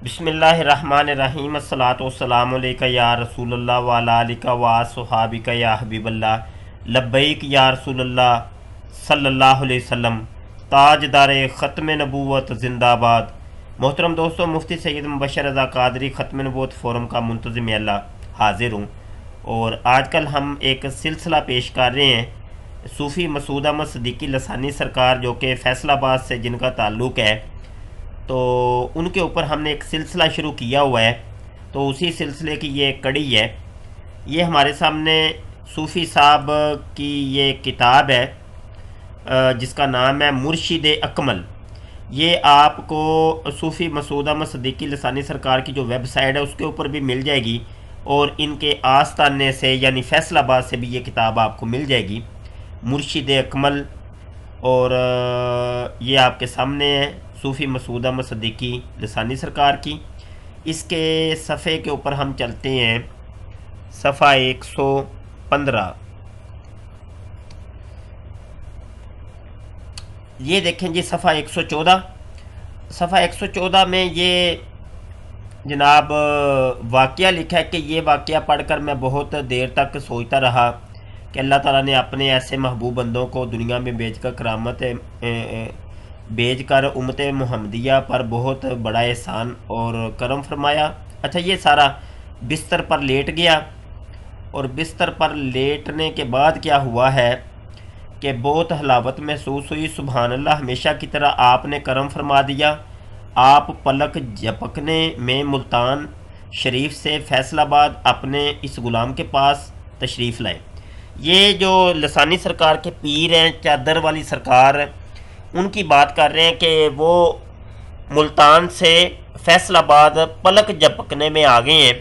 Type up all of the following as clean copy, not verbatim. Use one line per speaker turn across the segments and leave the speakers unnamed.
بسم اللہ الرحمن الرحیم الصلاۃ والسلام علیکہ یا رسول اللہ وعلی آلکہ وصحابکہ یا حبیب اللہ لبیک یا رسول اللہ صلی اللہ علیہ وسلم تاجدار ختم نبوت زندہ باد۔ محترم دوستو، مفتی سید مبشر رضا قادری ختم نبوت فورم کا منتظم اللہ حاضر ہوں، اور آج کل ہم ایک سلسلہ پیش کر رہے ہیں صوفی مسعود احمد صدیقی لسانی سرکار، جو کہ فیصل آباد سے جن کا تعلق ہے، تو ان کے اوپر ہم نے ایک سلسلہ شروع کیا ہوا ہے۔ تو اسی سلسلے کی یہ کڑی ہے۔ یہ ہمارے سامنے صوفی صاحب کی یہ کتاب ہے جس کا نام ہے مرشد اکمل۔ یہ آپ کو صوفی مسعود احمد صدیقی لسانی سرکار کی جو ویب سائٹ ہے اس کے اوپر بھی مل جائے گی، اور ان کے آستانے سے یعنی فیصل آباد سے بھی یہ کتاب آپ کو مل جائے گی، مرشد اکمل۔ اور یہ آپ کے سامنے ہے صوفی مسعود احمد صدیقی لسانی سرکار کی۔ اس کے صفحے کے اوپر ہم چلتے ہیں، صفحہ 115۔ یہ دیکھیں جی، صفحہ 114۔ صفحہ 114 میں یہ جناب واقعہ لکھا ہے کہ یہ واقعہ پڑھ کر میں بہت دیر تک سوچتا رہا کہ اللہ تعالیٰ نے اپنے ایسے محبوب بندوں کو دنیا میں بیچ کر امت محمدیہ پر بہت بڑا احسان اور کرم فرمایا۔ اچھا، یہ سارا بستر پر لیٹ گیا، اور بستر پر لیٹنے کے بعد کیا ہوا ہے کہ بہت حلاوت محسوس ہوئی۔ سبحان اللہ، ہمیشہ کی طرح آپ نے کرم فرما دیا۔ آپ پلک جھپکنے میں ملتان شریف سے فیصل آباد اپنے اس غلام کے پاس تشریف لائے۔ یہ جو لسانی سرکار کے پیر ہیں، چادر والی سرکار، ان کی بات کر رہے ہیں کہ وہ ملتان سے فیصل آباد پلک جھپکنے میں آ گئے ہیں،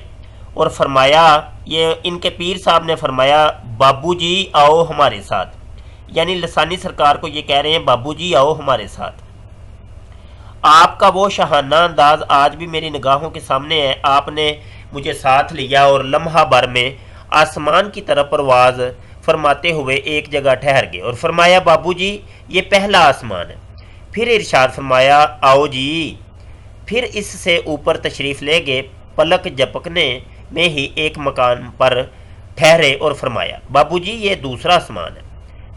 اور فرمایا، یہ ان کے پیر صاحب نے فرمایا، بابو جی آؤ ہمارے ساتھ۔ یعنی لسانی سرکار کو یہ کہہ رہے ہیں، بابو جی آؤ ہمارے ساتھ۔ آپ کا وہ شاہانہ انداز آج بھی میری نگاہوں کے سامنے ہے۔ آپ نے مجھے ساتھ لیا اور لمحہ بھر میں آسمان کی طرف پرواز فرماتے ہوئے ایک جگہ ٹھہر گئے، اور فرمایا، بابو جی یہ پہلا آسمان ہے۔ پھر ارشاد فرمایا، آؤ جی۔ پھر اس سے اوپر تشریف لے گئے، پلک جھپکنے میں ہی ایک مکان پر ٹھہرے اور فرمایا، بابو جی یہ دوسرا آسمان ہے۔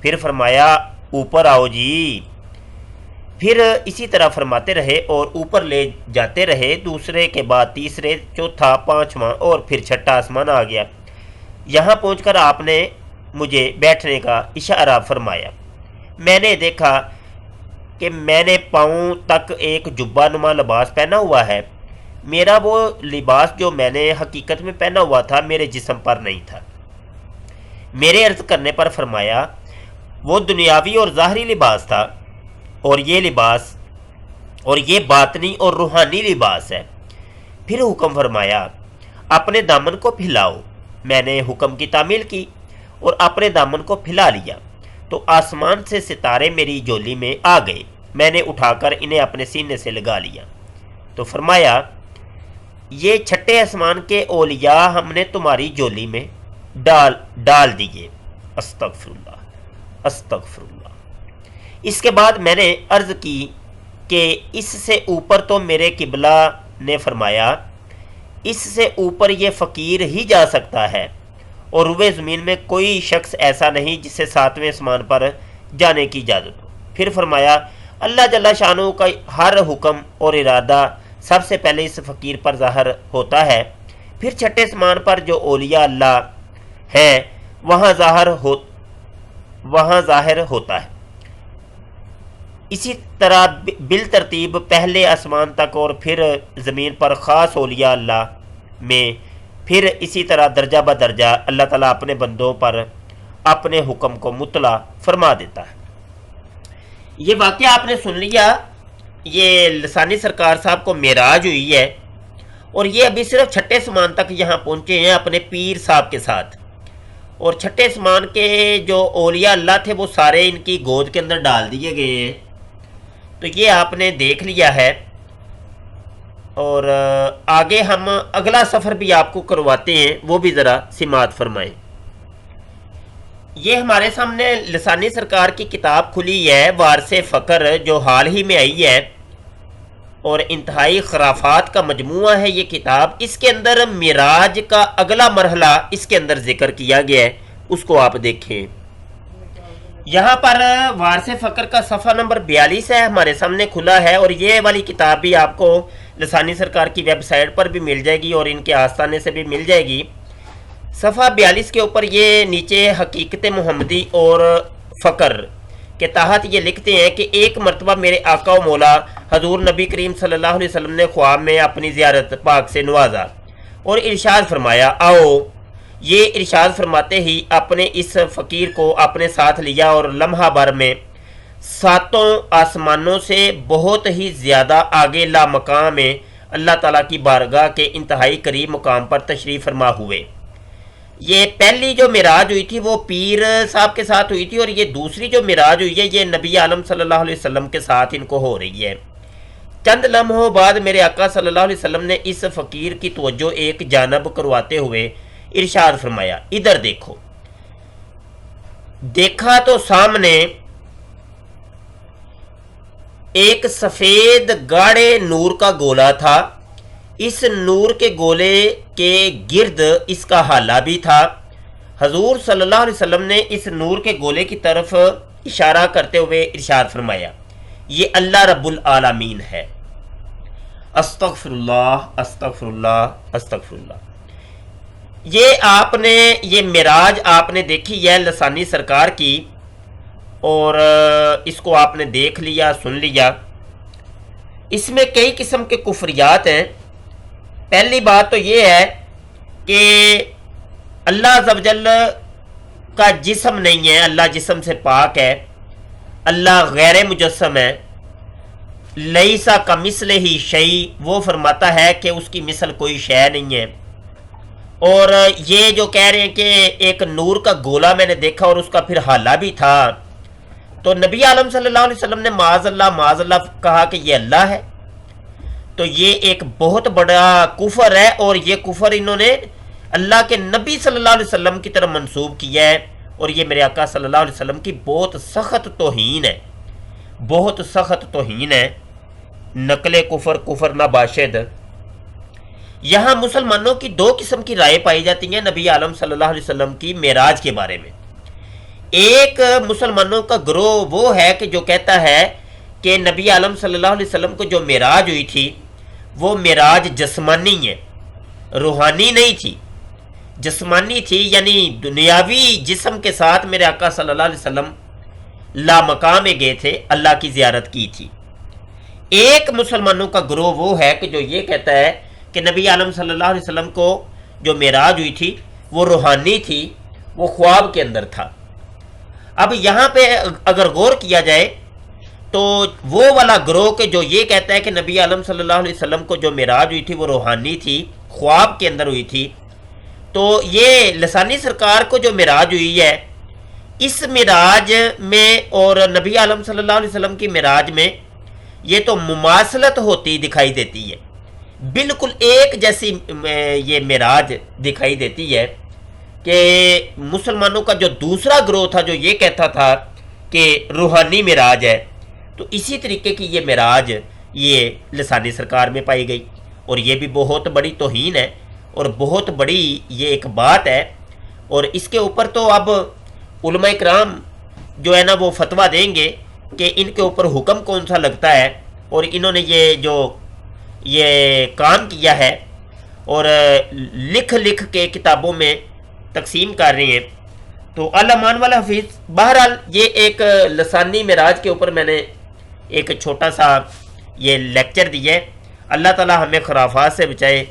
پھر فرمایا، اوپر آؤ جی۔ پھر اسی طرح فرماتے رہے اور اوپر لے جاتے رہے، دوسرے کے بعد تیسرے، چوتھا، پانچواں، اور پھر چھٹا آسمان آ گیا۔ یہاں پہنچ کر آپ نے مجھے بیٹھنے کا اشارہ فرمایا۔ میں نے دیکھا کہ میں نے پاؤں تک ایک جبہ نما لباس پہنا ہوا ہے۔ میرا وہ لباس جو میں نے حقیقت میں پہنا ہوا تھا میرے جسم پر نہیں تھا۔ میرے عرض کرنے پر فرمایا، وہ دنیاوی اور ظاہری لباس تھا، اور یہ باطنی اور روحانی لباس ہے۔ پھر حکم فرمایا، اپنے دامن کو پھیلاؤ۔ میں نے حکم کی تعمیل کی اور اپنے دامن کو پھیلا لیا، تو آسمان سے ستارے میری جولی میں آ گئے۔ میں نے اٹھا کر انہیں اپنے سینے سے لگا لیا، تو فرمایا، یہ چھٹے آسمان کے اولیاء ہم نے تمہاری جولی میں ڈال دیے۔ استغفر اللہ، استغفر اللہ۔ اس کے بعد میں نے عرض کی کہ اس سے اوپر تو میرے قبلہ نے فرمایا، اس سے اوپر یہ فقیر ہی جا سکتا ہے، اور روئے زمین میں کوئی شخص ایسا نہیں جسے ساتویں آسمان پر جانے کی اجازت ہو۔ پھر فرمایا، اللہ جل شانہ کا ہر حکم اور ارادہ سب سے پہلے اس فقیر پر ظاہر ہوتا ہے، پھر چھٹے آسمان پر جو اولیاء اللہ ہیں وہاں ظاہر ہوتا ہے۔ اسی طرح بالترتیب پہلے آسمان تک، اور پھر زمین پر خاص اولیاء اللہ میں، پھر اسی طرح درجہ بدرجہ اللہ تعالیٰ اپنے بندوں پر اپنے حکم کو مطلع فرما دیتا ہے۔ یہ واقعہ آپ نے سن لیا۔ یہ لسانی سرکار صاحب کو معراج ہوئی ہے، اور یہ ابھی صرف چھٹے آسمان تک یہاں پہنچے ہیں اپنے پیر صاحب کے ساتھ، اور چھٹے آسمان کے جو اولیاء اللہ تھے وہ سارے ان کی گود کے اندر ڈال دیے گئے ہیں۔ تو یہ آپ نے دیکھ لیا ہے، اور آگے ہم اگلا سفر بھی آپ کو کرواتے ہیں، وہ بھی ذرا سماعت فرمائیں۔ یہ ہمارے سامنے لسانی سرکار کی کتاب کھلی ہے، وارث فقر، جو حال ہی میں آئی ہے۔ اور انتہائی خرافات کا مجموعہ ہے یہ کتاب. اس کے اندر معراج کا اگلا مرحلہ اس کے اندر ذکر کیا گیا ہے، اس کو آپ دیکھیں. یہاں پر وارث فقر کا صفحہ نمبر 42 ہے، ہمارے سامنے کھلا ہے، اور یہ والی کتاب بھی آپ کو لسانی سرکار کی ویب سائٹ پر بھی مل جائے گی اور ان کے آستانے سے بھی مل جائے گی. صفحہ 42 کے اوپر یہ نیچے حقیقت محمدی اور فقر کے تحت یہ لکھتے ہیں کہ ایک مرتبہ میرے آقا و مولا حضور نبی کریم صلی اللہ علیہ وسلم نے خواب میں اپنی زیارت پاک سے نوازا اور ارشاد فرمایا آؤ. یہ ارشاد فرماتے ہی اپنے اس فقیر کو اپنے ساتھ لیا اور لمحہ بھر میں 7 آسمانوں سے بہت ہی زیادہ آگے لامقام میں اللہ تعالیٰ کی بارگاہ کے انتہائی قریب مقام پر تشریف فرما ہوئے. یہ پہلی جو معراج ہوئی تھی وہ پیر صاحب کے ساتھ ہوئی تھی، اور یہ دوسری جو معراج ہوئی ہے یہ نبی عالم صلی اللہ علیہ وسلم کے ساتھ ان کو ہو رہی ہے. چند لمحوں بعد میرے آقا صلی اللہ علیہ وسلم نے اس فقیر کی توجہ ایک جانب کرواتے ہوئے ارشاد فرمایا ادھر دیکھو. دیکھا تو سامنے ایک سفید گاڑے نور کا گولا تھا. اس نور کے گولے کے گرد اس کا حالہ بھی تھا. حضور صلی اللہ علیہ وسلم نے اس نور کے گولے کی طرف اشارہ کرتے ہوئے ارشاد فرمایا یہ اللہ رب العالمین ہے. استغفر اللہ استغفر اللہ استغفر اللہ. یہ آپ نے یہ معراج آپ نے دیکھی ہے لسانی سرکار کی، اور اس کو آپ نے دیکھ لیا سن لیا. اس میں کئی قسم کے کفریات ہیں. پہلی بات تو یہ ہے کہ اللہ عز و جل کا جسم نہیں ہے، اللہ جسم سے پاک ہے، اللہ غیر مجسم ہے. لیسا کمثلہ شیء، وہ فرماتا ہے کہ اس کی مثل کوئی شے نہیں ہے. اور یہ جو کہہ رہے ہیں کہ ایک نور کا گولا میں نے دیکھا اور اس کا پھر حالہ بھی تھا، تو نبی عالم صلی اللہ علیہ وسلم نے معاذ اللہ کہا کہ یہ اللہ ہے. تو یہ ایک بہت بڑا کفر ہے، اور یہ کفر انہوں نے اللہ کے نبی صلی اللہ علیہ وسلم کی طرف منسوب کیا ہے، اور یہ میرے آقا صلی اللہ علیہ وسلم کی بہت سخت توہین ہے، بہت سخت توہین ہے. نقل کفر ناباشد. یہاں مسلمانوں کی 2 قسم کی رائے پائی جاتی ہیں نبی عالم صلی اللہ علیہ وسلم کی معراج کے بارے میں. ایک مسلمانوں کا گروہ وہ ہے کہ جو کہتا ہے کہ نبی عالم صلی اللہ علیہ وسلم کو جو معراج ہوئی تھی وہ معراج جسمانی ہے، روحانی نہیں تھی، جسمانی تھی، یعنی دنیاوی جسم کے ساتھ میرے آقا صلی اللہ علیہ وسلم لامقام میں گئے تھے، اللہ کی زیارت کی تھی. ایک مسلمانوں کا گروہ وہ ہے کہ جو یہ کہتا ہے کہ نبی عالم صلی اللہ علیہ وسلم کو جو معراج ہوئی تھی وہ روحانی تھی، وہ خواب کے اندر تھا. اب یہاں پہ اگر غور کیا جائے تو وہ والا گروہ کہ جو یہ کہتا ہے کہ نبی عالم صلی اللہ علیہ وسلم کو جو معراج ہوئی تھی وہ روحانی تھی، خواب کے اندر ہوئی تھی، تو یہ لسانی سرکار کو جو معراج ہوئی ہے اس معراج میں اور نبی عالم صلی اللہ علیہ وسلم کی معراج میں یہ تو مماثلت ہوتی دکھائی دیتی ہے، بالکل ایک جیسی یہ معراج دکھائی دیتی ہے. کہ مسلمانوں کا جو دوسرا گروہ تھا جو یہ کہتا تھا کہ روحانی معراج ہے، تو اسی طریقے کی یہ معراج یہ لسانی سرکار میں پائی گئی، اور یہ بھی بہت بڑی توہین ہے اور بہت بڑی یہ ایک بات ہے. اور اس کے اوپر تو اب علماء کرام جو ہے نا وہ فتویٰ دیں گے کہ ان کے اوپر حکم کون سا لگتا ہے، اور انہوں نے یہ کام کیا ہے اور لکھ کے کتابوں میں تقسیم کر رہے ہیں. تو الامان والا حفیظ. بہرحال یہ ایک لسانی معراج کے اوپر میں نے ایک چھوٹا سا یہ لیکچر دیا ہے. اللہ تعالی ہمیں خرافات سے بچائے،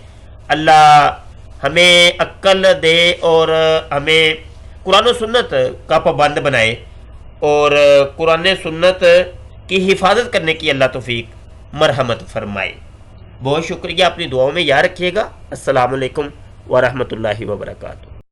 اللہ ہمیں عقل دے اور ہمیں قرآن و سنت کا پابند بنائے، اور قرآن سنت کی حفاظت کرنے کی اللہ توفیق مرحمت فرمائے. بہت شکریہ، اپنی دعاؤں میں یاد رکھیے گا. السلام علیکم ورحمۃ اللہ وبرکاتہ.